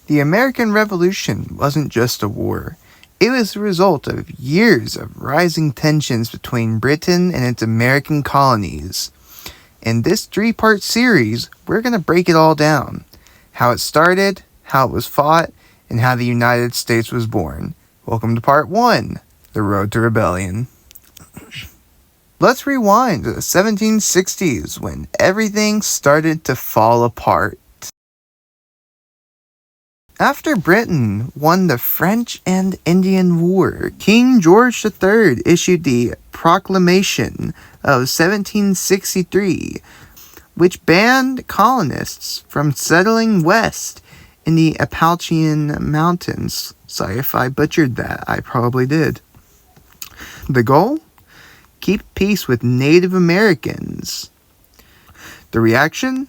The American Revolution wasn't just a war. It was the result of years of rising tensions between Britain and its American colonies. In this 3-part series, we're going to break it all down. How it started, how it was fought, and how the United States was born. Welcome to Part 1, The Road to Rebellion. Let's rewind to the 1760s when everything started to fall apart. After Britain won the French and Indian War, King George III issued the Proclamation of 1763, which banned colonists from settling west in the Appalachian Mountains. Sorry if I butchered that, I probably did. The goal? Keep peace with Native Americans. The reaction?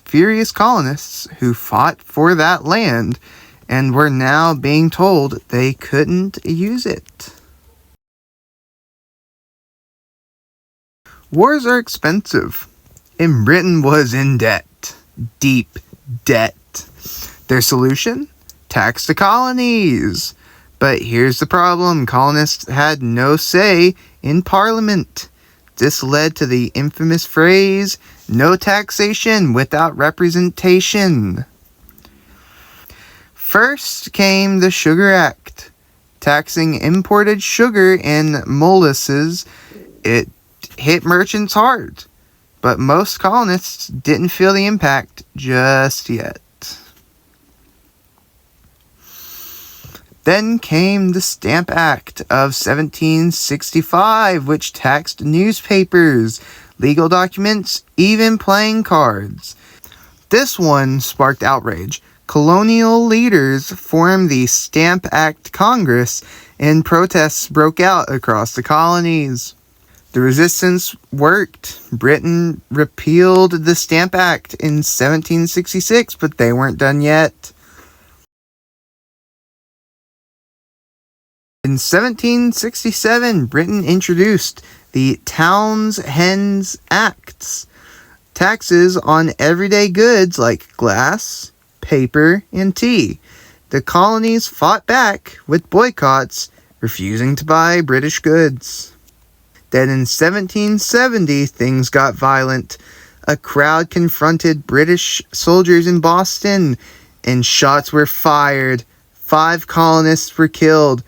Furious colonists who fought for that land and were now being told they couldn't use it. Wars are expensive, and Britain was in debt. Deep debt. Their solution? Tax the colonies. But here's the problem. Colonists had no say in Parliament. This led to the infamous phrase, no taxation without representation. First came the Sugar Act, taxing imported sugar and molasses. It hit merchants hard, but most colonists didn't feel the impact just yet. Then came the Stamp Act of 1765, which taxed newspapers, legal documents, even playing cards. This one sparked outrage. Colonial leaders formed the Stamp Act Congress, and protests broke out across the colonies. The resistance worked. Britain repealed the Stamp Act in 1766, but they weren't done yet. In 1767, Britain introduced the Townshends Acts, taxes on everyday goods like glass, paper, and tea. The colonies fought back with boycotts, refusing to buy British goods. Then in 1770, things got violent. A crowd confronted British soldiers in Boston, and shots were fired. 5 colonists were killed.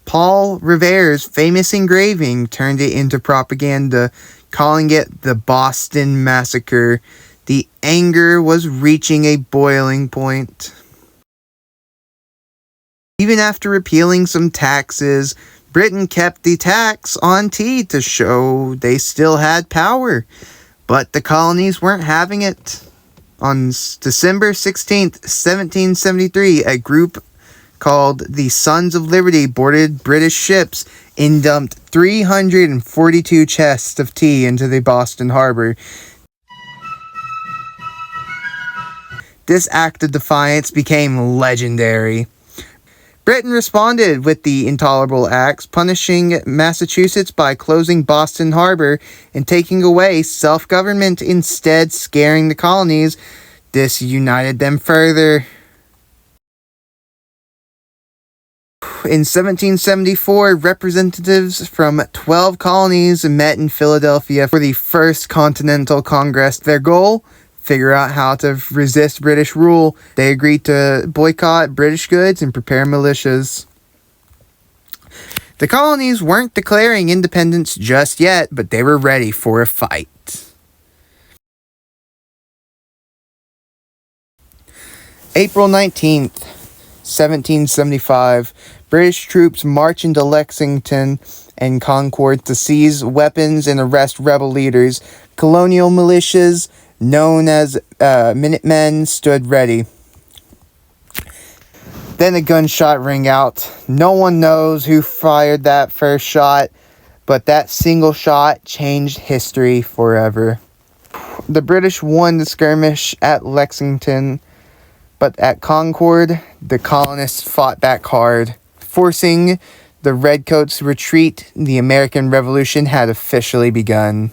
Paul Revere's famous engraving turned it into propaganda, calling it the Boston Massacre. The anger was reaching a boiling point. Even after repealing some taxes, Britain kept the tax on tea to show they still had power. But the colonies weren't having it. On December 16th, 1773, a group called the Sons of Liberty boarded British ships and dumped 342 chests of tea into the Boston harbor. This act of defiance became legendary. Britain responded with the Intolerable Acts, punishing Massachusetts by closing Boston Harbor and taking away self-government, instead scaring the colonies. This united them further. In 1774, representatives from 12 colonies met in Philadelphia for the First Continental Congress. Their goal? Figure out how to resist British rule. They agreed to boycott British goods and prepare militias. The colonies weren't declaring independence just yet, but they were ready for a fight. April 19th, 1775. British troops march into Lexington and Concord to seize weapons and arrest rebel leaders. Colonial militias, known as Minutemen, stood ready. Then a gunshot rang out. No one knows who fired that first shot, but that single shot changed history forever. The British won the skirmish at Lexington, but at Concord, the colonists fought back hard. Forcing the Redcoats' retreat, the American Revolution had officially begun.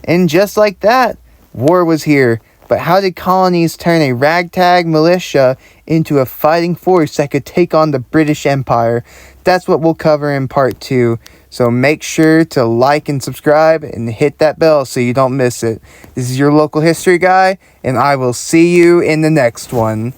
And just like that, war was here. But how did colonies turn a ragtag militia into a fighting force that could take on the British Empire. That's what we'll cover in part 2. So make sure to like and subscribe and hit that bell so you don't miss it. This is your local history guy, and I will see you in the next one.